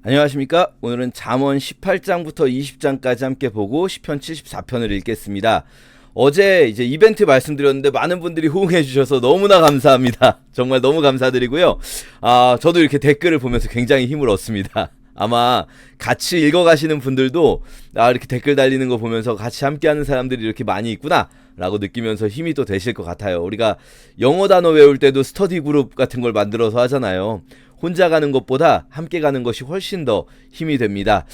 안녕하십니까? 오늘은 잠언 18장부터 20장까지 함께 보고 시편 74편을 읽겠습니다. 어제 이제 이벤트 말씀드렸는데 많은 분들이 호응해 주셔서 너무나 감사합니다. 정말 너무 감사드리고요. 저도 이렇게 댓글을 보면서 굉장히 힘을 얻습니다. 아마 같이 읽어가시는 분들도 이렇게 댓글 달리는 거 보면서 같이 함께하는 사람들이 이렇게 많이 있구나 라고 느끼면서 힘이 또 되실 것 같아요. 우리가 영어 단어 외울 때도 스터디 그룹 같은 걸 만들어서 하잖아요. 혼자 가는 것보다 함께 가는 것이 훨씬 더 힘이 됩니다.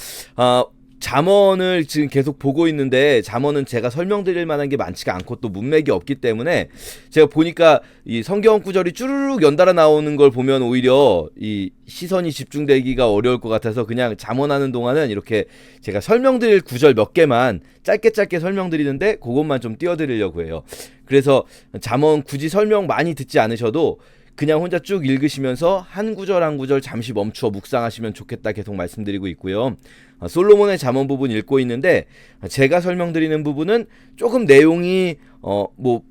잠언을 지금 계속 보고 있는데 잠언은 제가 설명드릴 만한 게 많지가 않고 또 문맥이 없기 때문에 제가 보니까 이 성경 구절이 쭈루룩 연달아 나오는 걸 보면 오히려 이 시선이 집중되기가 어려울 것 같아서 그냥 잠언하는 동안은 이렇게 제가 설명드릴 구절 몇 개만 짧게 설명드리는데 그것만 좀 띄워드리려고 해요. 그래서 잠언 굳이 설명 많이 듣지 않으셔도 그냥 혼자 쭉 읽으시면서 한 구절 한 구절 잠시 멈추어 묵상하시면 좋겠다 계속 말씀드리고 있고요. 솔로몬의 잠언 부분 읽고 있는데 제가 설명드리는 부분은 조금 내용이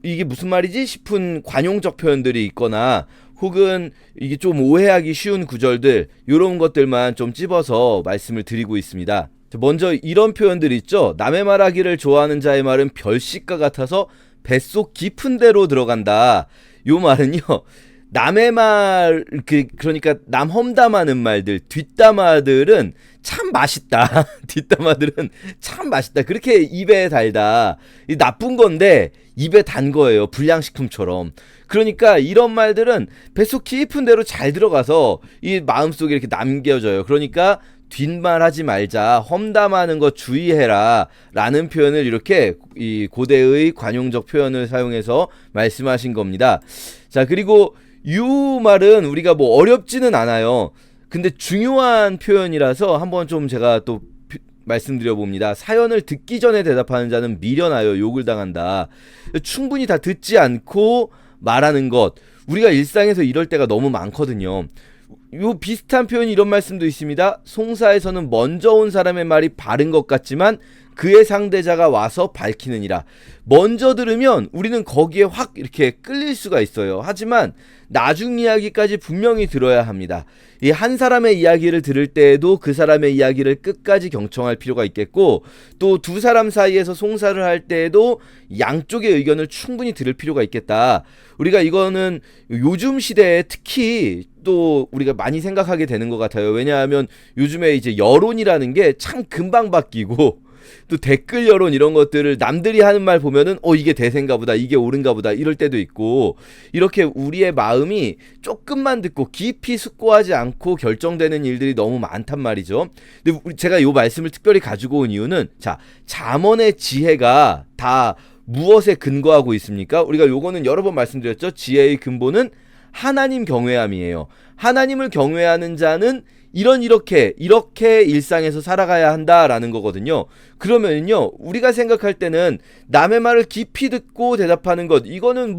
이게 무슨 말이지 싶은 관용적 표현들이 있거나 혹은 이게 좀 오해하기 쉬운 구절들 이런 것들만 좀 찝어서 말씀을 드리고 있습니다. 먼저 이런 표현들 있죠. 남의 말하기를 좋아하는 자의 말은 별식과 같아서 뱃속 깊은 데로 들어간다. 요 말은요. 남의 말, 그러니까 남 험담하는 말들, 뒷담화들은 참 맛있다. 뒷담화들은 참 맛있다. 그렇게 입에 달다. 이 나쁜 건데 입에 단 거예요. 불량식품처럼. 그러니까 이런 말들은 뱃속 깊은 데로 잘 들어가서 이 마음속에 이렇게 남겨져요. 그러니까 뒷말하지 말자, 험담하는 거 주의해라 라는 표현을 이렇게 이 고대의 관용적 표현을 사용해서 말씀하신 겁니다. 자, 그리고 이 말은 우리가 뭐 어렵지는 않아요. 근데 중요한 표현이라서 한번 좀 제가 또 말씀드려 봅니다. 사연을 듣기 전에 대답하는 자는 미련하여 욕을 당한다. 충분히 다 듣지 않고 말하는 것. 우리가 일상에서 이럴 때가 너무 많거든요. 요 비슷한 표현이 이런 말씀도 있습니다. 송사에서는 먼저 온 사람의 말이 바른 것 같지만 그의 상대자가 와서 밝히느니라. 먼저 들으면 우리는 거기에 확 이렇게 끌릴 수가 있어요. 하지만 나중 이야기까지 분명히 들어야 합니다. 이 한 사람의 이야기를 들을 때에도 그 사람의 이야기를 끝까지 경청할 필요가 있겠고 또 두 사람 사이에서 송사를 할 때에도 양쪽의 의견을 충분히 들을 필요가 있겠다. 우리가 이거는 요즘 시대에 특히 또 우리가 많이 생각하게 되는 것 같아요. 왜냐하면 요즘에 이제 여론이라는 게 참 금방 바뀌고 또 댓글 여론 이런 것들을 남들이 하는 말 보면은 이게 대세인가 보다, 이게 옳은가 보다 이럴 때도 있고 이렇게 우리의 마음이 조금만 듣고 깊이 숙고하지 않고 결정되는 일들이 너무 많단 말이죠. 근데 제가 이 말씀을 특별히 가지고 온 이유는 잠언의 지혜가 다 무엇에 근거하고 있습니까? 우리가 요거는 여러 번 말씀드렸죠. 지혜의 근본은 하나님 경외함이에요. 하나님을 경외하는 자는 이렇게 일상에서 살아가야 한다라는 거거든요. 그러면요 우리가 생각할 때는 남의 말을 깊이 듣고 대답하는 것 이거는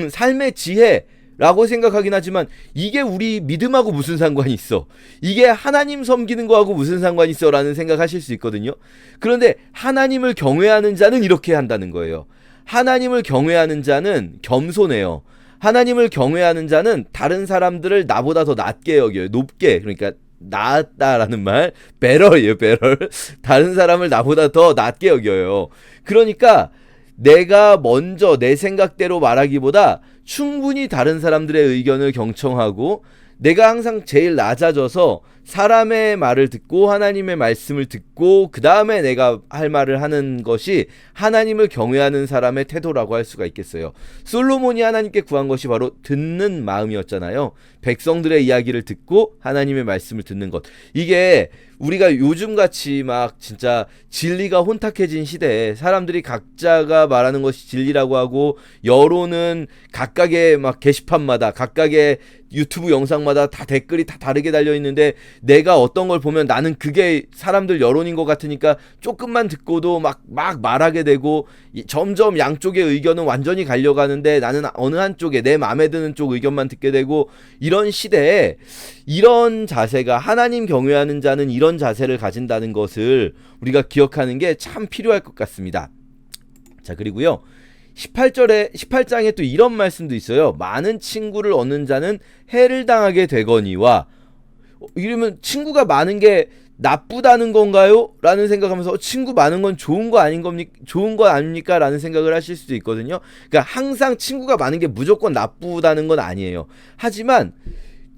삶의 지혜라고 생각하긴 하지만 이게 우리 믿음하고 무슨 상관이 있어? 이게 하나님 섬기는 거하고 무슨 상관이 있어? 라는 생각하실 수 있거든요. 그런데 하나님을 경외하는 자는 이렇게 한다는 거예요. 하나님을 경외하는 자는 겸손해요. 하나님을 경외하는 자는 다른 사람들을 나보다 더 낮게 여겨요. 높게. 그러니까 낫다라는 말 better예요. better. 다른 사람을 나보다 더 낮게 여겨요. 그러니까 내가 먼저 내 생각대로 말하기보다 충분히 다른 사람들의 의견을 경청하고 내가 항상 제일 낮아져서 사람의 말을 듣고 하나님의 말씀을 듣고 그 다음에 내가 할 말을 하는 것이 하나님을 경외하는 사람의 태도라고 할 수가 있겠어요. 솔로몬이 하나님께 구한 것이 바로 듣는 마음이었잖아요. 백성들의 이야기를 듣고 하나님의 말씀을 듣는 것. 이게 우리가 요즘같이 막 진짜 진리가 혼탁해진 시대에 사람들이 각자가 말하는 것이 진리라고 하고 여론은 각각의 막 게시판마다 각각의 유튜브 영상마다 다 댓글이 다 다르게 달려있는데 내가 어떤 걸 보면 나는 그게 사람들 여론인 것 같으니까 조금만 듣고도 막 말하게 되고 점점 양쪽의 의견은 완전히 갈려가는데 나는 어느 한쪽에 내 마음에 드는 쪽 의견만 듣게 되고 이런 시대에 이런 자세가 하나님 경외하는 자는 이런 자세를 가진다는 것을 우리가 기억하는 게 참 필요할 것 같습니다. 자, 그리고요 18장에 또 이런 말씀도 있어요. 많은 친구를 얻는 자는 해를 당하게 되거니와 이러면 친구가 많은 게 나쁘다는 건가요? 라는 생각하면서 친구 많은 건 좋은 거 좋은 거 아닙니까? 라는 생각을 하실 수도 있거든요. 그러니까 항상 친구가 많은 게 무조건 나쁘다는 건 아니에요. 하지만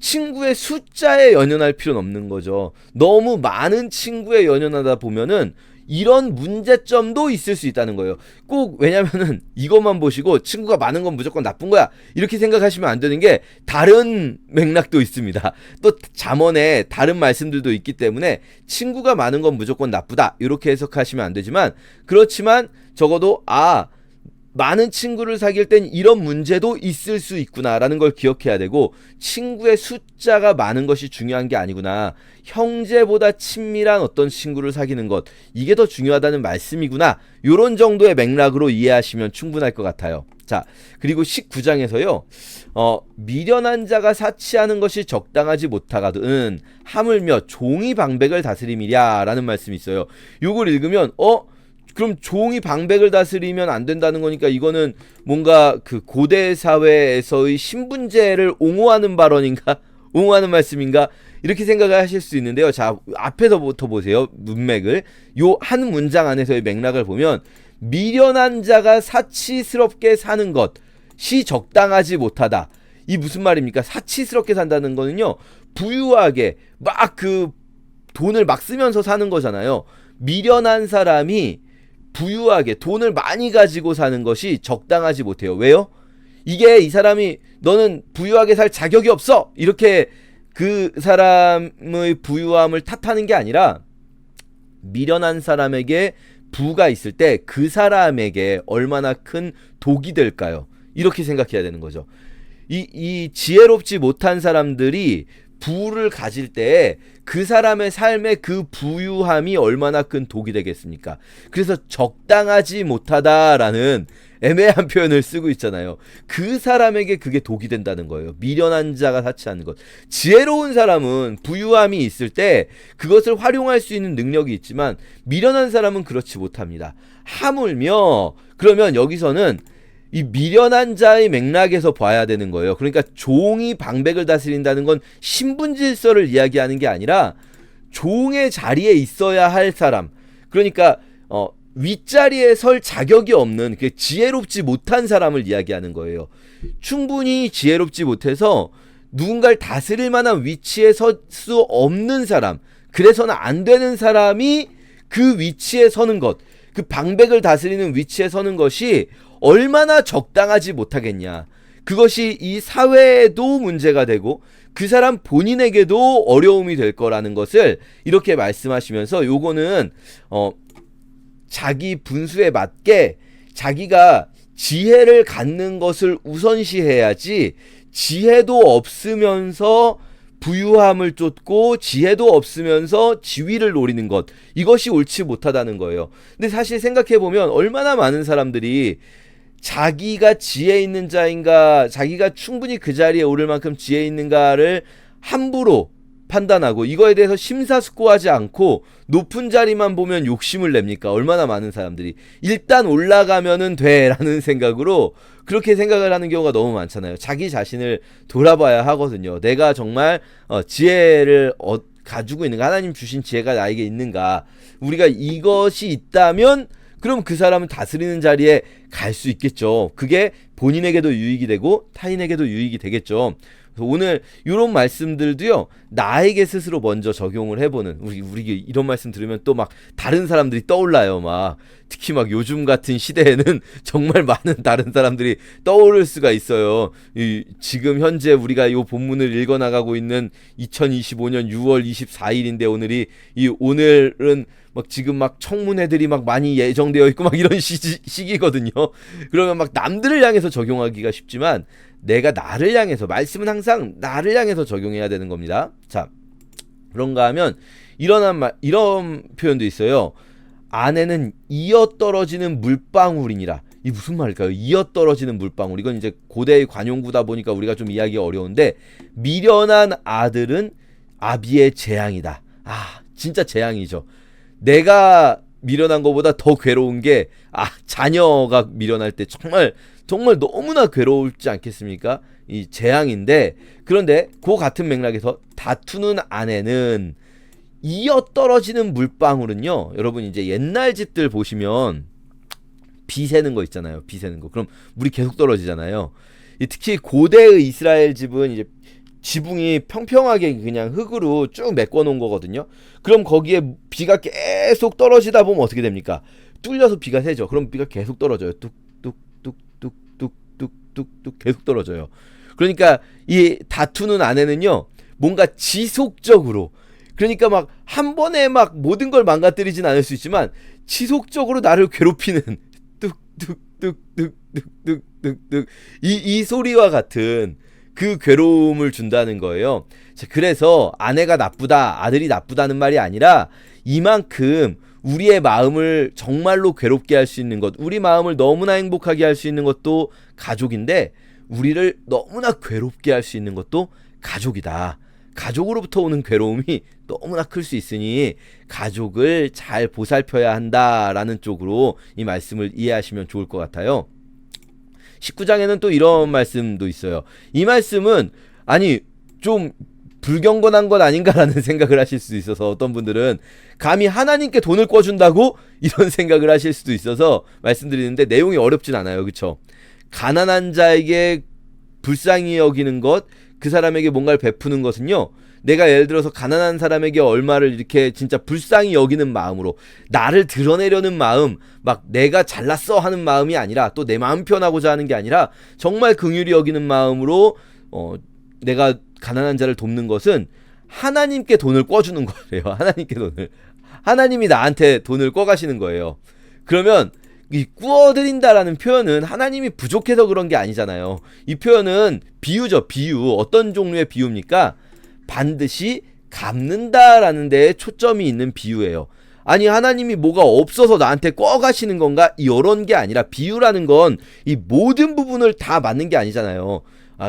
친구의 숫자에 연연할 필요는 없는 거죠. 너무 많은 친구에 연연하다 보면은 이런 문제점도 있을 수 있다는 거예요. 꼭 왜냐면은 이것만 보시고 친구가 많은 건 무조건 나쁜 거야 이렇게 생각하시면 안 되는 게 다른 맥락도 있습니다. 또 잠언에 다른 말씀들도 있기 때문에 친구가 많은 건 무조건 나쁘다 이렇게 해석하시면 안 되지만, 그렇지만 적어도 많은 친구를 사귈 땐 이런 문제도 있을 수 있구나라는 걸 기억해야 되고, 친구의 숫자가 많은 것이 중요한 게 아니구나, 형제보다 친밀한 어떤 친구를 사귀는 것, 이게 더 중요하다는 말씀이구나, 요런 정도의 맥락으로 이해하시면 충분할 것 같아요. 자, 그리고 19장에서요 미련한 자가 사치하는 것이 적당하지 못하거든 하물며 종이 방백을 다스림이랴 라는 말씀이 있어요. 요걸 읽으면 그럼 종이 방백을 다스리면 안 된다는 거니까 이거는 뭔가 그 고대 사회에서의 신분제를 옹호하는 발언인가? 옹호하는 말씀인가? 이렇게 생각을 하실 수 있는데요. 자, 앞에서부터 보세요. 문맥을. 요 한 문장 안에서의 맥락을 보면, 미련한 자가 사치스럽게 사는 것이 적당하지 못하다. 이 무슨 말입니까? 사치스럽게 산다는 거는요, 부유하게 막 그 돈을 막 쓰면서 사는 거잖아요. 미련한 사람이 부유하게 돈을 많이 가지고 사는 것이 적당하지 못해요. 왜요? 이게 이 사람이 너는 부유하게 살 자격이 없어 이렇게 그 사람의 부유함을 탓하는 게 아니라, 미련한 사람에게 부가 있을 때 그 사람에게 얼마나 큰 독이 될까요? 이렇게 생각해야 되는 거죠. 이 지혜롭지 못한 사람들이 부를 가질 때 그 사람의 삶에 그 부유함이 얼마나 큰 독이 되겠습니까? 그래서 적당하지 못하다라는 애매한 표현을 쓰고 있잖아요. 그 사람에게 그게 독이 된다는 거예요. 미련한 자가 사치하는 것. 지혜로운 사람은 부유함이 있을 때 그것을 활용할 수 있는 능력이 있지만, 미련한 사람은 그렇지 못합니다. 하물며, 그러면 여기서는 이 미련한 자의 맥락에서 봐야 되는 거예요. 그러니까 종이 방백을 다스린다는 건 신분 질서를 이야기하는 게 아니라 종의 자리에 있어야 할 사람, 그러니까 윗자리에 설 자격이 없는 그 지혜롭지 못한 사람을 이야기하는 거예요. 충분히 지혜롭지 못해서 누군가를 다스릴 만한 위치에 설 수 없는 사람, 그래서는 안 되는 사람이 그 위치에 서는 것, 그 방백을 다스리는 위치에 서는 것이 얼마나 적당하지 못하겠냐. 그것이 이 사회에도 문제가 되고 그 사람 본인에게도 어려움이 될 거라는 것을 이렇게 말씀하시면서, 요거는 자기 분수에 맞게 자기가 지혜를 갖는 것을 우선시해야지, 지혜도 없으면서 부유함을 쫓고 지혜도 없으면서 지위를 노리는 것, 이것이 옳지 못하다는 거예요. 근데 사실 생각해보면 얼마나 많은 사람들이 자기가 지혜 있는 자인가, 자기가 충분히 그 자리에 오를 만큼 지혜 있는가를 함부로 판단하고 이거에 대해서 심사숙고하지 않고 높은 자리만 보면 욕심을 냅니까? 얼마나 많은 사람들이 일단 올라가면은 돼라는 생각으로 그렇게 생각을 하는 경우가 너무 많잖아요. 자기 자신을 돌아봐야 하거든요. 내가 정말 지혜를 가지고 있는가, 하나님 주신 지혜가 나에게 있는가, 우리가 이것이 있다면 그럼 그 사람은 다스리는 자리에 갈 수 있겠죠. 그게 본인에게도 유익이 되고 타인에게도 유익이 되겠죠. 그래서 오늘 이런 말씀들도요, 나에게 스스로 먼저 적용을 해보는, 우리 이런 말씀 들으면 또 막 다른 사람들이 떠올라요. 막 특히 막 요즘 같은 시대에는 정말 많은 다른 사람들이 떠오를 수가 있어요. 지금 현재 우리가 이 본문을 읽어나가고 있는 2025년 6월 24일인데 오늘은 막 지금 막 청문회들이 막 많이 예정되어 있고 막 이런 시기거든요. 그러면 막 남들을 향해서 적용하기가 쉽지만 내가 나를 향해서, 말씀은 항상 나를 향해서 적용해야 되는 겁니다. 자, 그런가 하면 이런 표현도 있어요. 아내는 이어 떨어지는 물방울이니라. 이 무슨 말일까요? 이어 떨어지는 물방울. 이건 이제 고대의 관용구다 보니까 우리가 좀 이해하기가 어려운데, 미련한 아들은 아비의 재앙이다. 진짜 재앙이죠. 내가 미련한 것보다 더 괴로운 게 자녀가 미련할 때 정말 너무나 괴로울지 않겠습니까? 이 재앙인데, 그런데 그 같은 맥락에서 다투는 아내는 이어 떨어지는 물방울은요, 여러분 이제 옛날 집들 보시면 비 새는 거 있잖아요. 비 새는 거. 그럼 물이 계속 떨어지잖아요. 특히 고대의 이스라엘 집은 이제 지붕이 평평하게 그냥 흙으로 쭉 메꿔 놓은 거거든요. 그럼 거기에 비가 계속 떨어지다 보면 어떻게 됩니까? 뚫려서 비가 새죠. 그럼 비가 계속 떨어져요. 뚝뚝뚝뚝뚝뚝뚝뚝 계속 떨어져요. 그러니까 이 다투는 아내는요, 뭔가 지속적으로, 그러니까 막 한 번에 막 모든 걸 망가뜨리진 않을 수 있지만 지속적으로 나를 괴롭히는 뚝뚝뚝뚝뚝뚝뚝 이 소리와 같은 그 괴로움을 준다는 거예요. 그래서 아내가 나쁘다, 아들이 나쁘다는 말이 아니라 이만큼 우리의 마음을 정말로 괴롭게 할 수 있는 것, 우리 마음을 너무나 행복하게 할 수 있는 것도 가족인데, 우리를 너무나 괴롭게 할 수 있는 것도 가족이다. 가족으로부터 오는 괴로움이 너무나 클 수 있으니 가족을 잘 보살펴야 한다라는 쪽으로 이 말씀을 이해하시면 좋을 것 같아요. 19장에는 또 이런 말씀도 있어요. 이 말씀은 아니 좀 불경건한 것 아닌가라는 생각을 하실 수도 있어서, 어떤 분들은 감히 하나님께 돈을 꿔준다고 이런 생각을 하실 수도 있어서 말씀드리는데, 내용이 어렵진 않아요. 그쵸? 가난한 자에게 불쌍히 여기는 것, 그 사람에게 뭔가를 베푸는 것은요, 내가 예를 들어서 가난한 사람에게 얼마를 이렇게 진짜 불쌍히 여기는 마음으로, 나를 드러내려는 마음, 막 내가 잘났어 하는 마음이 아니라, 또 내 마음 표현하고자 하는 게 아니라 정말 긍휼히 여기는 마음으로 내가 가난한 자를 돕는 것은 하나님께 돈을 꿔주는 거예요. 하나님께 돈을, 하나님이 나한테 돈을 꿔가시는 거예요. 그러면 이 꾸어드린다라는 표현은 하나님이 부족해서 그런 게 아니잖아요. 이 표현은 비유죠. 비유. 어떤 종류의 비유입니까? 반드시 갚는다라는 데에 초점이 있는 비유예요. 아니 하나님이 뭐가 없어서 나한테 꿔가시는 건가? 이런 게 아니라, 비유라는 건 이 모든 부분을 다 맞는 게 아니잖아요.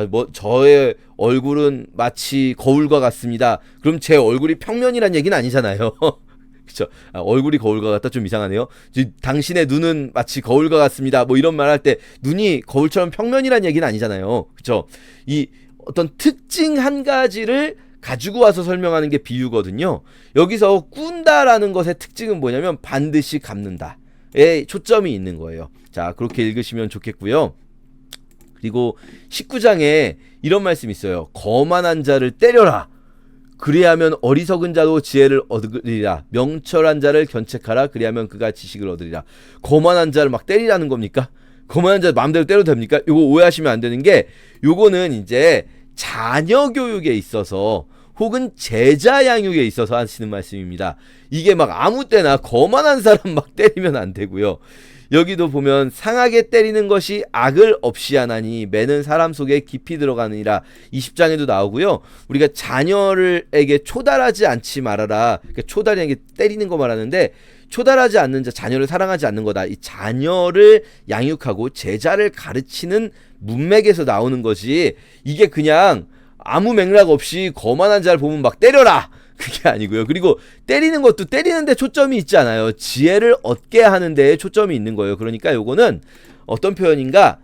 뭐 저의 얼굴은 마치 거울과 같습니다. 그럼 제 얼굴이 평면이란 얘기는 아니잖아요. 그쵸? 얼굴이 거울과 같다 좀 이상하네요. 당신의 눈은 마치 거울과 같습니다. 뭐 이런 말 할 때 눈이 거울처럼 평면이란 얘기는 아니잖아요. 그쵸? 이 어떤 특징 한 가지를 가지고 와서 설명하는 게 비유거든요. 여기서 꾼다라는 것의 특징은 뭐냐면 반드시 갚는다에 초점이 있는 거예요. 자, 그렇게 읽으시면 좋겠고요. 그리고 19장에 이런 말씀이 있어요. 거만한 자를 때려라. 그리하면 어리석은 자도 지혜를 얻으리라. 명철한 자를 견책하라. 그리하면 그가 지식을 얻으리라. 거만한 자를 막 때리라는 겁니까? 거만한 자 마음대로 때려도 됩니까? 요거 오해하시면 안 되는 게, 요거는 이제 자녀 교육에 있어서 혹은 제자 양육에 있어서 하시는 말씀입니다. 이게 막 아무 때나 거만한 사람 막 때리면 안 되고요. 여기도 보면 상하게 때리는 것이 악을 없이 하나니 매는 사람 속에 깊이 들어가느니라 20장에도 나오고요. 우리가 자녀에게 초달하지 않지 말아라. 그러니까 초달이 게 때리는 거 말하는데, 초달하지 않는 자, 자녀를 사랑하지 않는 거다. 이 자녀를 양육하고 제자를 가르치는 문맥에서 나오는 것이, 이게 그냥 아무 맥락 없이 거만한 자를 보면 막 때려라, 그게 아니고요. 그리고 때리는 것도 때리는데 초점이 있지 않아요. 지혜를 얻게 하는 데에 초점이 있는 거예요. 그러니까 요거는 어떤 표현인가,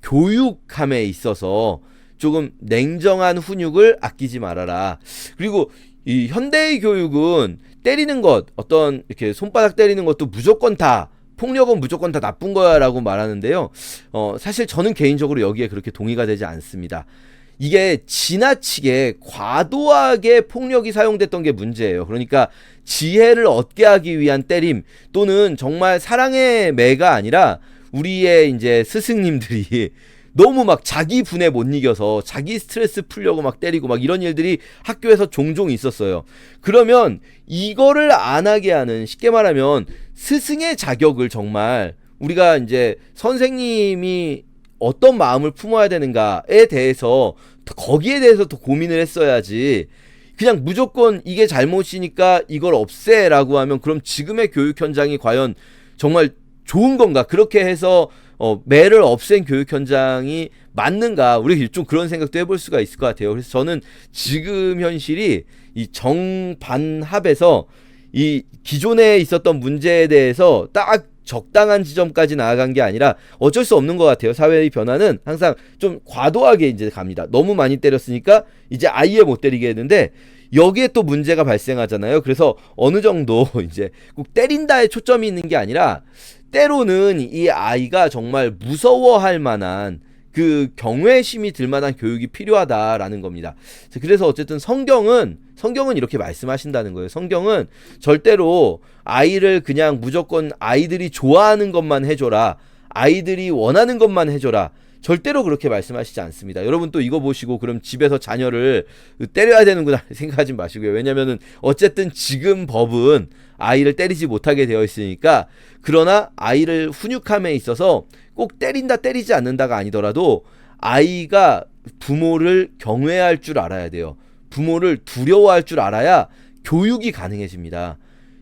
교육함에 있어서 조금 냉정한 훈육을 아끼지 말아라. 그리고 이 현대의 교육은 때리는 것, 어떤 이렇게 손바닥 때리는 것도 무조건 다, 폭력은 무조건 다 나쁜 거야 라고 말하는데요. 사실 저는 개인적으로 여기에 그렇게 동의가 되지 않습니다. 이게 지나치게 과도하게 폭력이 사용됐던 게 문제예요. 그러니까 지혜를 얻게 하기 위한 때림, 또는 정말 사랑의 매가 아니라 우리의 이제 스승님들이 너무 막 자기 분에 못 이겨서 자기 스트레스 풀려고 막 때리고 막 이런 일들이 학교에서 종종 있었어요. 그러면 이거를 안 하게 하는, 쉽게 말하면 스승의 자격을 정말 우리가 이제 선생님이 어떤 마음을 품어야 되는가에 대해서, 거기에 대해서 더 고민을 했어야지, 그냥 무조건 이게 잘못이니까 이걸 없애라고 하면 그럼 지금의 교육 현장이 과연 정말 좋은 건가? 그렇게 해서 매를 없앤 교육 현장이 맞는가? 우리 좀 그런 생각도 해볼 수가 있을 것 같아요. 그래서 저는 지금 현실이 이 정반합에서 이 기존에 있었던 문제에 대해서 딱 적당한 지점까지 나아간 게 아니라 어쩔 수 없는 것 같아요. 사회의 변화는 항상 좀 과도하게 이제 갑니다. 너무 많이 때렸으니까 이제 아예 못 때리게 했는데 여기에 또 문제가 발생하잖아요. 그래서 어느 정도 이제 꼭 때린다에 초점이 있는 게 아니라 때로는 이 아이가 정말 무서워할 만한 그 경외심이 들 만한 교육이 필요하다라는 겁니다. 그래서 어쨌든 성경은 이렇게 말씀하신다는 거예요. 성경은 절대로 아이를 그냥 무조건 아이들이 좋아하는 것만 해줘라, 아이들이 원하는 것만 해줘라, 절대로 그렇게 말씀하시지 않습니다. 여러분 또 이거 보시고 그럼 집에서 자녀를 때려야 되는구나 생각하지 마시고요. 왜냐면은 어쨌든 지금 법은 아이를 때리지 못하게 되어 있으니까, 그러나 아이를 훈육함에 있어서 꼭 때린다 때리지 않는다가 아니더라도 아이가 부모를 경외할 줄 알아야 돼요. 부모를 두려워할 줄 알아야 교육이 가능해집니다.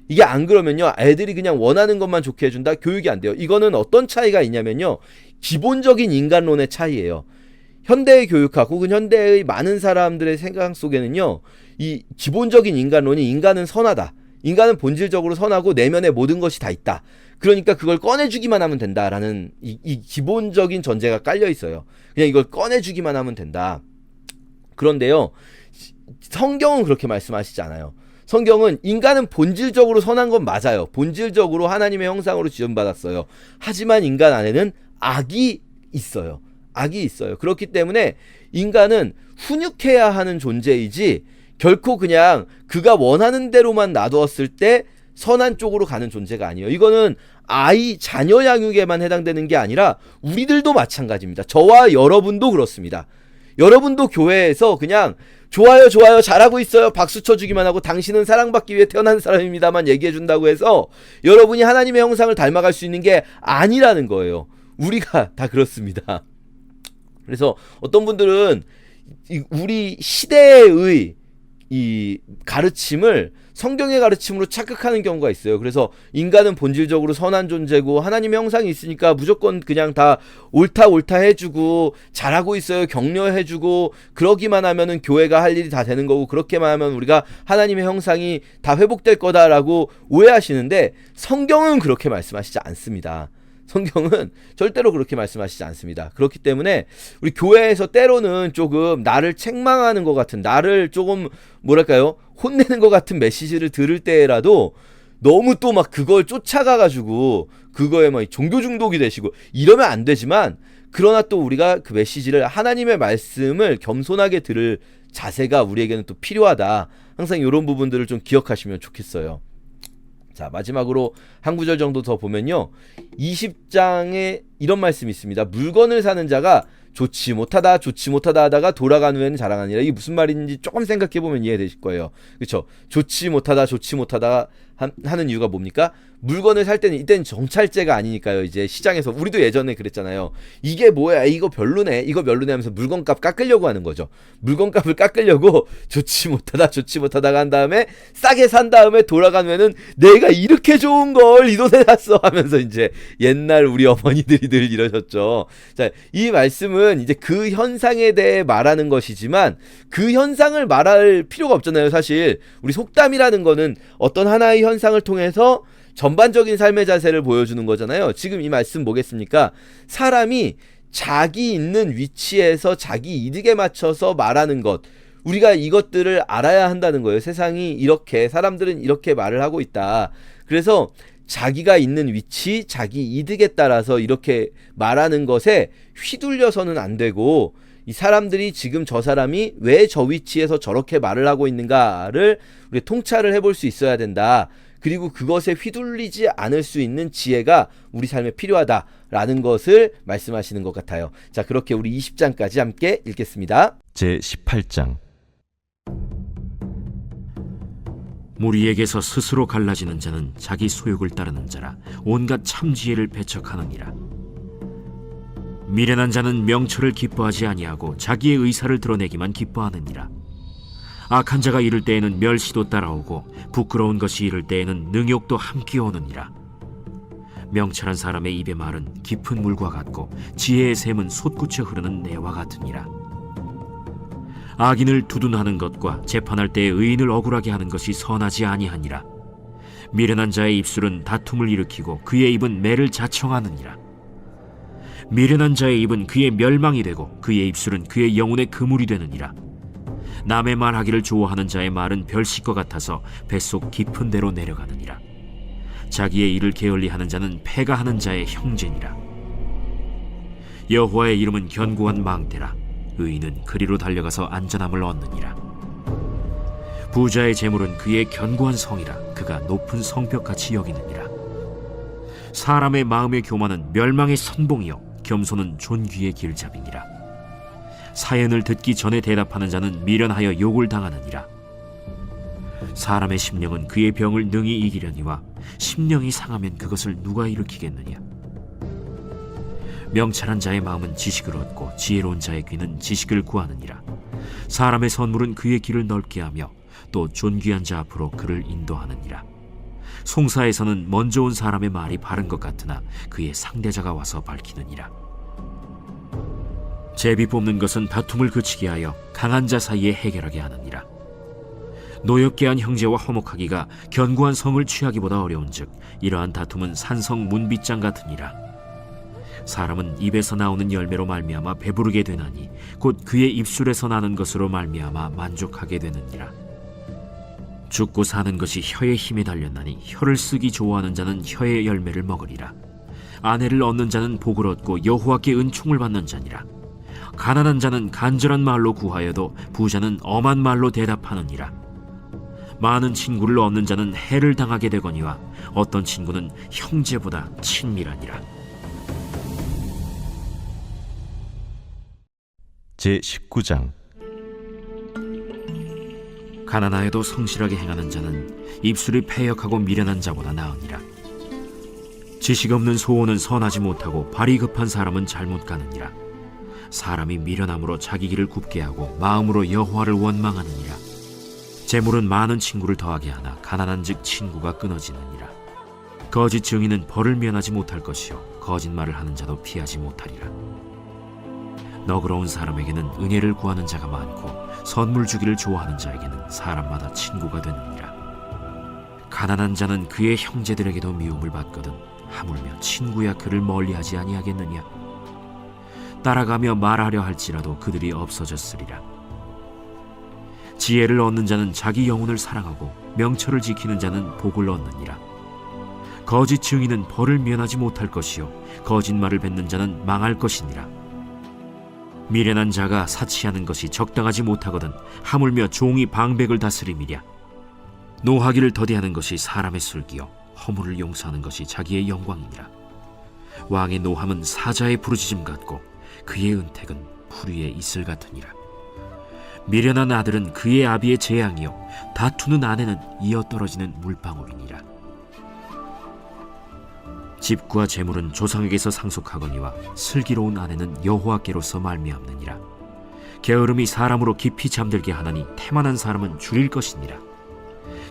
이게 안 그러면요, 애들이 그냥 원하는 것만 좋게 해준다, 교육이 안 돼요. 이거는 어떤 차이가 있냐면요, 기본적인 인간론의 차이예요. 현대의 교육학 혹은 현대의 많은 사람들의 생각 속에는요, 이 기본적인 인간론이 인간은 선하다, 인간은 본질적으로 선하고 내면에 모든 것이 다 있다, 그러니까 그걸 꺼내주기만 하면 된다라는 이 기본적인 전제가 깔려 있어요. 그냥 이걸 꺼내주기만 하면 된다. 그런데요, 성경은 그렇게 말씀하시지 않아요. 성경은 인간은 본질적으로 선한 건 맞아요. 본질적으로 하나님의 형상으로 지음받았어요. 하지만 인간 안에는 악이 있어요. 악이 있어요. 그렇기 때문에 인간은 훈육해야 하는 존재이지 결코 그냥 그가 원하는 대로만 놔두었을 때 선한 쪽으로 가는 존재가 아니에요. 이거는 자녀 양육에만 해당되는 게 아니라 우리들도 마찬가지입니다. 저와 여러분도 그렇습니다. 여러분도 교회에서 그냥 좋아요 잘하고 있어요 박수 쳐주기만 하고 당신은 사랑받기 위해 태어난 사람입니다만 얘기해준다고 해서 여러분이 하나님의 형상을 닮아갈 수 있는 게 아니라는 거예요. 우리가 다 그렇습니다. 그래서 어떤 분들은 우리 시대의 이 가르침을 성경의 가르침으로 착각하는 경우가 있어요. 그래서 인간은 본질적으로 선한 존재고 하나님의 형상이 있으니까 무조건 그냥 다 옳다 해주고 잘하고 있어요 격려해주고 그러기만 하면은 교회가 할 일이 다 되는 거고, 그렇게만 하면 우리가 하나님의 형상이 다 회복될 거다라고 오해하시는데, 성경은 그렇게 말씀하시지 않습니다. 성경은 절대로 그렇게 말씀하시지 않습니다. 그렇기 때문에 우리 교회에서 때로는 조금 나를 책망하는 것 같은, 나를 조금 뭐랄까요, 혼내는 것 같은 메시지를 들을 때라도 너무 또 막 그걸 쫓아가가지고 그거에 막 종교 중독이 되시고 이러면 안 되지만, 그러나 또 우리가 그 메시지를, 하나님의 말씀을 겸손하게 들을 자세가 우리에게는 또 필요하다. 항상 이런 부분들을 좀 기억하시면 좋겠어요. 자, 마지막으로 한 구절 정도 더 보면요, 20장에 이런 말씀이 있습니다. 물건을 사는 자가 좋지 못하다 하다가 돌아간 후에는 자랑하니라. 이게 무슨 말인지 조금 생각해보면 이해되실 거예요. 그렇죠? 좋지 못하다 하는 이유가 뭡니까? 물건을 살 때는 이때는 정찰제가 아니니까요. 이제 시장에서 우리도 예전에 그랬잖아요. 이게 뭐야, 이거 별로네 하면서 물건값 깎으려고 하는 거죠. 물건값을 깎으려고 좋지 못하다가 한 다음에 싸게 산 다음에 돌아간 후에는 내가 이렇게 좋은 걸 이 돈에 샀어 하면서 이제 옛날 우리 어머니들이 늘 이러셨죠. 자, 이 말씀은 이제 그 현상에 대해 말하는 것이지만 그 현상을 말할 필요가 없잖아요. 사실 우리 속담이라는 거는 어떤 하나의 현상을 통해서 전반적인 삶의 자세를 보여주는 거잖아요. 지금 이 말씀 뭐겠습니까? 사람이 자기 있는 위치에서 자기 이득에 맞춰서 말하는 것, 우리가 이것들을 알아야 한다는 거예요. 세상이 이렇게, 사람들은 이렇게 말을 하고 있다. 그래서 자기가 있는 위치, 자기 이득에 따라서 이렇게 말하는 것에 휘둘려서는 안 되고, 이 사람들이 지금 저 사람이 왜 저 위치에서 저렇게 말을 하고 있는가를 우리 통찰을 해볼 수 있어야 된다. 그리고 그것에 휘둘리지 않을 수 있는 지혜가 우리 삶에 필요하다라는 것을 말씀하시는 것 같아요. 자, 그렇게 우리 20장까지 함께 읽겠습니다. 제18장. 무리에게서 스스로 갈라지는 자는 자기 소욕을 따르는 자라 온갖 참지혜를 배척하느니라. 미련한 자는 명철을 기뻐하지 아니하고 자기의 의사를 드러내기만 기뻐하느니라. 악한 자가 이를 때에는 멸시도 따라오고 부끄러운 것이 이를 때에는 능욕도 함께 오느니라. 명철한 사람의 입의 말은 깊은 물과 같고 지혜의 샘은 솟구쳐 흐르는 내와 같으니라. 악인을 두둔하는 것과 재판할 때에 의인을 억울하게 하는 것이 선하지 아니하니라. 미련한 자의 입술은 다툼을 일으키고 그의 입은 매를 자청하느니라. 미련한 자의 입은 그의 멸망이 되고 그의 입술은 그의 영혼의 그물이 되느니라. 남의 말하기를 좋아하는 자의 말은 별식과 같아서 뱃속 깊은 데로 내려가느니라. 자기의 일을 게을리하는 자는 패가 하는 자의 형제니라. 여호와의 이름은 견고한 망대라. 의인은 그리로 달려가서 안전함을 얻느니라. 부자의 재물은 그의 견고한 성이라. 그가 높은 성벽같이 여기느니라. 사람의 마음의 교만은 멸망의 선봉이요 겸손은 존귀의 길잡이니라. 사연을 듣기 전에 대답하는 자는 미련하여 욕을 당하느니라. 사람의 심령은 그의 병을 능히 이기려니와 심령이 상하면 그것을 누가 일으키겠느냐. 명철한 자의 마음은 지식을 얻고 지혜로운 자의 귀는 지식을 구하느니라. 사람의 선물은 그의 길을 넓게 하며 또 존귀한 자 앞으로 그를 인도하느니라. 송사에서는 먼저 온 사람의 말이 바른 것 같으나 그의 상대자가 와서 밝히느니라. 제비 뽑는 것은 다툼을 그치게 하여 강한 자 사이에 해결하게 하느니라. 노엽게 한 형제와 화목하기가 견고한 성을 취하기보다 어려운즉 이러한 다툼은 산성 문빗장 같으니라. 사람은 입에서 나오는 열매로 말미암아 배부르게 되나니 곧 그의 입술에서 나는 것으로 말미암아 만족하게 되느니라. 죽고 사는 것이 혀의 힘에 달렸나니 혀를 쓰기 좋아하는 자는 혀의 열매를 먹으리라. 아내를 얻는 자는 복을 얻고 여호와께 은총을 받는 자니라. 가난한 자는 간절한 말로 구하여도 부자는 엄한 말로 대답하느니라. 많은 친구를 얻는 자는 해를 당하게 되거니와 어떤 친구는 형제보다 친밀하니라. 제19장 가난하여도 성실하게 행하는 자는 입술이 패역하고 미련한 자보다 나으니라. 지식 없는 소원은 선하지 못하고 발이 급한 사람은 잘못 가느니라. 사람이 미련함으로 자기 길을 굽게 하고 마음으로 여호와를 원망하느니라. 재물은 많은 친구를 더하게 하나 가난한즉 친구가 끊어지느니라. 거짓 증인은 벌을 면하지 못할 것이요 거짓말을 하는 자도 피하지 못하리라. 너그러운 사람에게는 은혜를 구하는 자가 많고 선물 주기를 좋아하는 자에게는 사람마다 친구가 되느니라. 가난한 자는 그의 형제들에게도 미움을 받거든 하물며 친구야 그를 멀리하지 아니하겠느냐. 따라가며 말하려 할지라도 그들이 없어졌으리라. 지혜를 얻는 자는 자기 영혼을 사랑하고 명철을 지키는 자는 복을 얻느니라. 거짓 증인은 벌을 면하지 못할 것이요 거짓말을 뱉는 자는 망할 것이니라. 미련한 자가 사치하는 것이 적당하지 못하거든 하물며 종이 방백을 다스림이랴. 노하기를 더디하는 것이 사람의 술기요 허물을 용서하는 것이 자기의 영광이니라. 왕의 노함은 사자의 부르짖음 같고 그의 은택은 풀 위에 이슬 같으니라. 미련한 아들은 그의 아비의 재앙이요 다투는 아내는 이어 떨어지는 물방울이니라. 집과 재물은 조상에게서 상속하거니와 슬기로운 아내는 여호와께로서 말미암느니라. 게으름이 사람으로 깊이 잠들게 하나니 태만한 사람은 줄일 것이니라.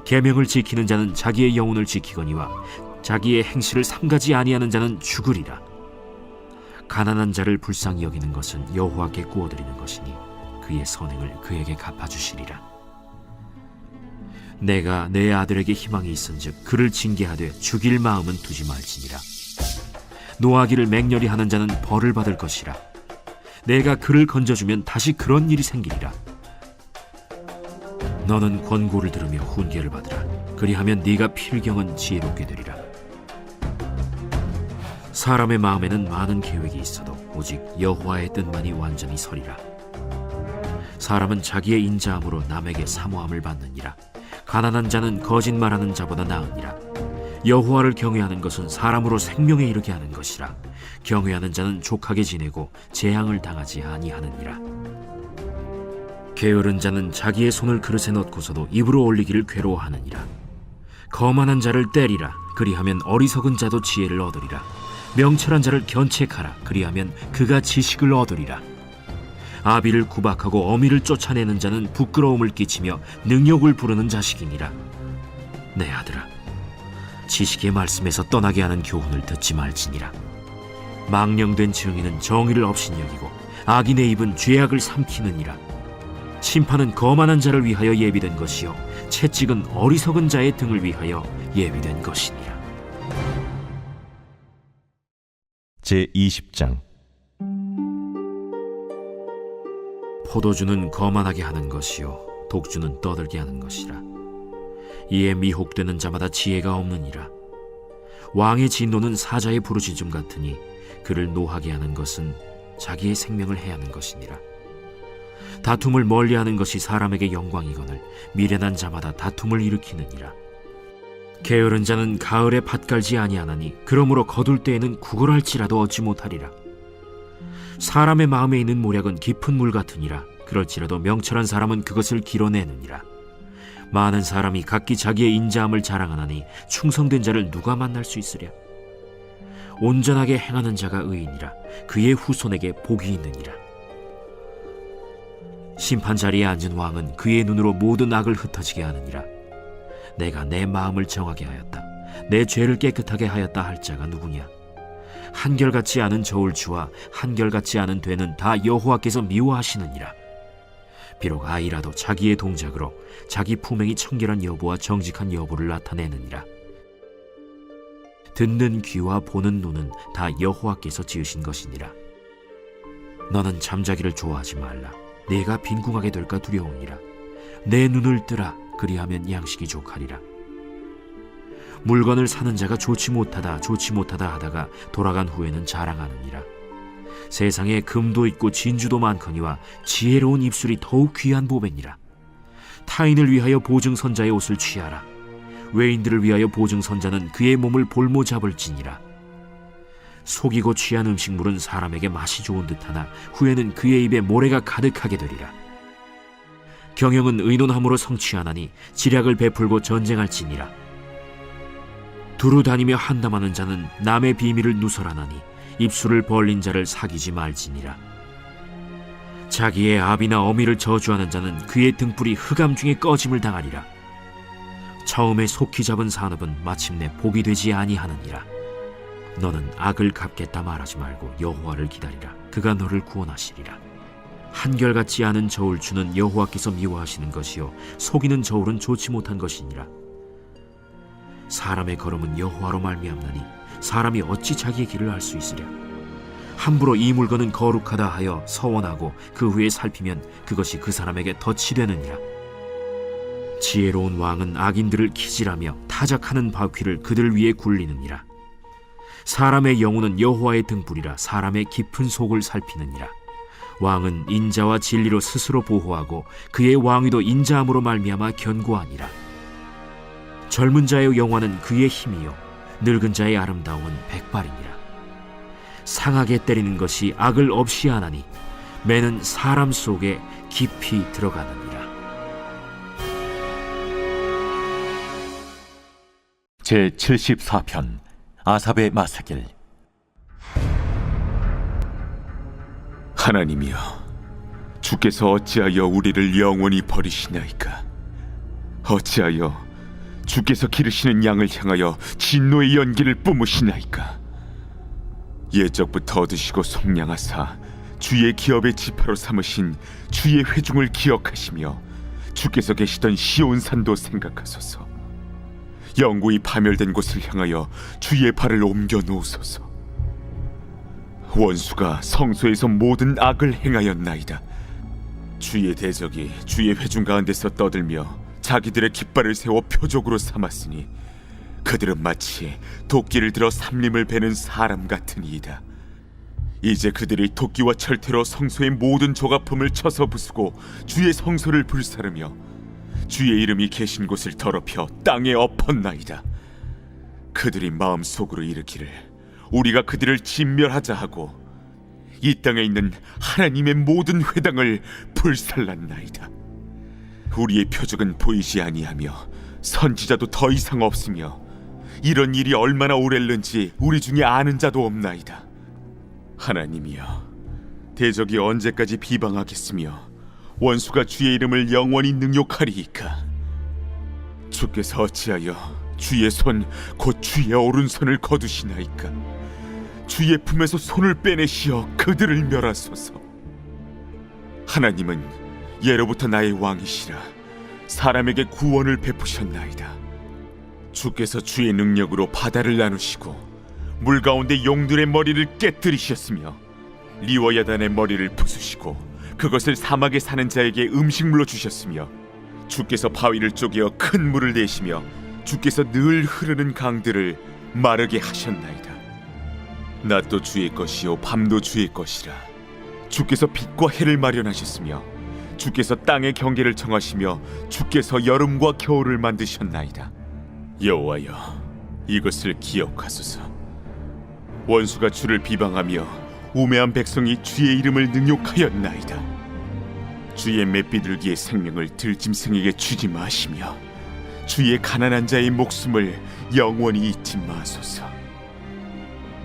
계명을 지키는 자는 자기의 영혼을 지키거니와 자기의 행실을 삼가지 아니하는 자는 죽으리라. 가난한 자를 불쌍히 여기는 것은 여호와께 구워드리는 것이니 그의 선행을 그에게 갚아주시리라. 내가 내 아들에게 희망이 있은즉 그를 징계하되 죽일 마음은 두지 말지니라. 노하기를 맹렬히 하는 자는 벌을 받을 것이라. 내가 그를 건져주면 다시 그런 일이 생기리라. 너는 권고를 들으며 훈계를 받으라. 그리하면 네가 필경은 지혜롭게 되리라. 사람의 마음에는 많은 계획이 있어도 오직 여호와의 뜻만이 완전히 서리라. 사람은 자기의 인자함으로 남에게 사모함을 받느니라. 가난한 자는 거짓말하는 자보다 나으니라. 여호와를 경외하는 것은 사람으로 생명에 이르게 하는 것이라. 경외하는 자는 족하게 지내고 재앙을 당하지 아니하느니라. 게으른 자는 자기의 손을 그릇에 넣고서도 입으로 올리기를 괴로워하느니라. 거만한 자를 때리라. 그리하면 어리석은 자도 지혜를 얻으리라. 명철한 자를 견책하라. 그리하면 그가 지식을 얻으리라. 아비를 구박하고 어미를 쫓아내는 자는 부끄러움을 끼치며 능욕을 부르는 자식이니라. 내 아들아, 지식의 말씀에서 떠나게 하는 교훈을 듣지 말지니라. 망령된 증인은 정의를 업신여기고 악인의 입은 죄악을 삼키느니라. 심판은 거만한 자를 위하여 예비된 것이요 채찍은 어리석은 자의 등을 위하여 예비된 것이니라. 제20장 포도주는 거만하게 하는 것이요 독주는 떠들게 하는 것이라. 이에 미혹되는 자마다 지혜가 없느니라. 왕의 진노는 사자의 부르짖음 같으니 그를 노하게 하는 것은 자기의 생명을 해하는 것이니라. 다툼을 멀리하는 것이 사람에게 영광이거늘 미련한 자마다 다툼을 일으키느니라. 게으른 자는 가을에 밭 갈지 아니하나니 그러므로 거둘 때에는 구걸할지라도 얻지 못하리라. 사람의 마음에 있는 모략은 깊은 물 같으니라. 그럴지라도 명철한 사람은 그것을 길어내느니라. 많은 사람이 각기 자기의 인자함을 자랑하나니 충성된 자를 누가 만날 수 있으랴. 온전하게 행하는 자가 의인이라. 그의 후손에게 복이 있느니라. 심판 자리에 앉은 왕은 그의 눈으로 모든 악을 흩어지게 하느니라. 내가 내 마음을 정하게 하였다. 내 죄를 깨끗하게 하였다 할 자가 누구냐? 한결같지 않은 저울추와 한결같지 않은 되는 다 여호와께서 미워하시느니라. 비록 아이라도 자기의 동작으로 자기 품행이 청결한 여부와 정직한 여부를 나타내느니라. 듣는 귀와 보는 눈은 다 여호와께서 지으신 것이니라. 너는 잠자기를 좋아하지 말라. 내가 빈궁하게 될까 두려우니라. 내 눈을 뜨라. 그리하면 양식이 족하리라. 물건을 사는 자가 좋지 못하다 하다가 돌아간 후에는 자랑하느니라. 세상에 금도 있고 진주도 많거니와 지혜로운 입술이 더욱 귀한 보배니라. 타인을 위하여 보증선자의 옷을 취하라. 외인들을 위하여 보증선자는 그의 몸을 볼모 잡을지니라. 속이고 취한 음식물은 사람에게 맛이 좋은 듯하나 후에는 그의 입에 모래가 가득하게 되리라. 경영은 의논함으로 성취하나니 지략을 베풀고 전쟁할지니라. 두루 다니며 한담하는 자는 남의 비밀을 누설하나니 입술을 벌린 자를 사귀지 말지니라. 자기의 아비나 어미를 저주하는 자는 그의 등불이 흑암 중에 꺼짐을 당하리라. 처음에 속히 잡은 산업은 마침내 복이 되지 아니하느니라. 너는 악을 갚겠다 말하지 말고 여호와를 기다리라. 그가 너를 구원하시리라. 한결같지 않은 저울추는 여호와께서 미워하시는 것이요 속이는 저울은 좋지 못한 것이니라. 사람의 걸음은 여호와로 말미암나니 사람이 어찌 자기의 길을 알 수 있으랴. 함부로 이 물건은 거룩하다 하여 서원하고 그 후에 살피면 그것이 그 사람에게 덫이 되느니라. 지혜로운 왕은 악인들을 기질하며 타작하는 바퀴를 그들 위에 굴리느니라. 사람의 영혼은 여호와의 등불이라. 사람의 깊은 속을 살피느니라. 왕은 인자와 진리로 스스로 보호하고 그의 왕위도 인자함으로 말미암아 견고하니라. 젊은 자의 영화는 그의 힘이요 늙은 자의 아름다움은 백발이니라. 상하게 때리는 것이 악을 없이 하나니 매는 사람 속에 깊이 들어가느니라. 제74편 아삽의 마사길. 하나님이여, 주께서 어찌하여 우리를 영원히 버리시나이까? 어찌하여 주께서 기르시는 양을 향하여 진노의 연기를 뿜으시나이까? 옛적부터 얻으시고 속량하사 주의 기업의 지파로 삼으신 주의 회중을 기억하시며 주께서 계시던 시온산도 생각하소서. 영구히 파멸된 곳을 향하여 주의 발을 옮겨 놓으소서. 원수가 성소에서 모든 악을 행하였나이다. 주의 대적이 주의 회중 가운데서 떠들며 자기들의 깃발을 세워 표적으로 삼았으니 그들은 마치 도끼를 들어 삼림을 베는 사람 같으니이다. 이제 그들이 도끼와 철퇴로 성소의 모든 조각품을 쳐서 부수고 주의 성소를 불사르며 주의 이름이 계신 곳을 더럽혀 땅에 엎었나이다. 그들이 마음속으로 이르기를 우리가 그들을 진멸하자 하고 이 땅에 있는 하나님의 모든 회당을 불살랐나이다. 우리의 표적은 보이지 아니하며 선지자도 더 이상 없으며 이런 일이 얼마나 오랬는지 우리 중에 아는 자도 없나이다. 하나님이여, 대적이 언제까지 비방하겠으며 원수가 주의 이름을 영원히 능욕하리이까? 주께서 어찌하여 주의 손 곧 주의 오른손을 거두시나이까? 주의 품에서 손을 빼내시어 그들을 멸하소서. 하나님은 예로부터 나의 왕이시라. 사람에게 구원을 베푸셨나이다. 주께서 주의 능력으로 바다를 나누시고 물 가운데 용들의 머리를 깨뜨리셨으며 리워야단의 머리를 부수시고 그것을 사막에 사는 자에게 음식물로 주셨으며 주께서 바위를 쪼개어 큰 물을 내시며 주께서 늘 흐르는 강들을 마르게 하셨나이다. 낮도 주의 것이요 밤도 주의 것이라. 주께서 빛과 해를 마련하셨으며 주께서 땅의 경계를 정하시며 주께서 여름과 겨울을 만드셨나이다. 여호와여, 이것을 기억하소서. 원수가 주를 비방하며 우매한 백성이 주의 이름을 능욕하였나이다. 주의 맷비둘기의 생명을 들짐승에게 주지 마시며 주의 가난한 자의 목숨을 영원히 잊지 마소서.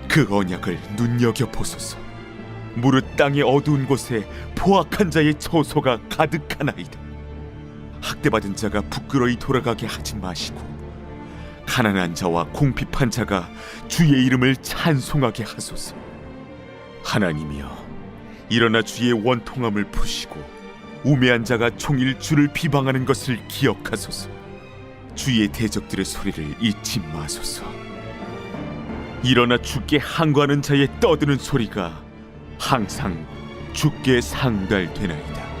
그 언약을 눈여겨보소서. 무릇 땅의 어두운 곳에 포악한 자의 처소가 가득하나이다. 학대받은 자가 부끄러이 돌아가게 하지 마시고 가난한 자와 궁핍한 자가 주의 이름을 찬송하게 하소서. 하나님이여, 일어나 주의 원통함을 푸시고 우매한 자가 종일 주를 비방하는 것을 기억하소서. 주의 대적들의 소리를 잊지 마소서. 일어나 주께 항거하는 자의 떠드는 소리가 항상 주께 상달되나이다.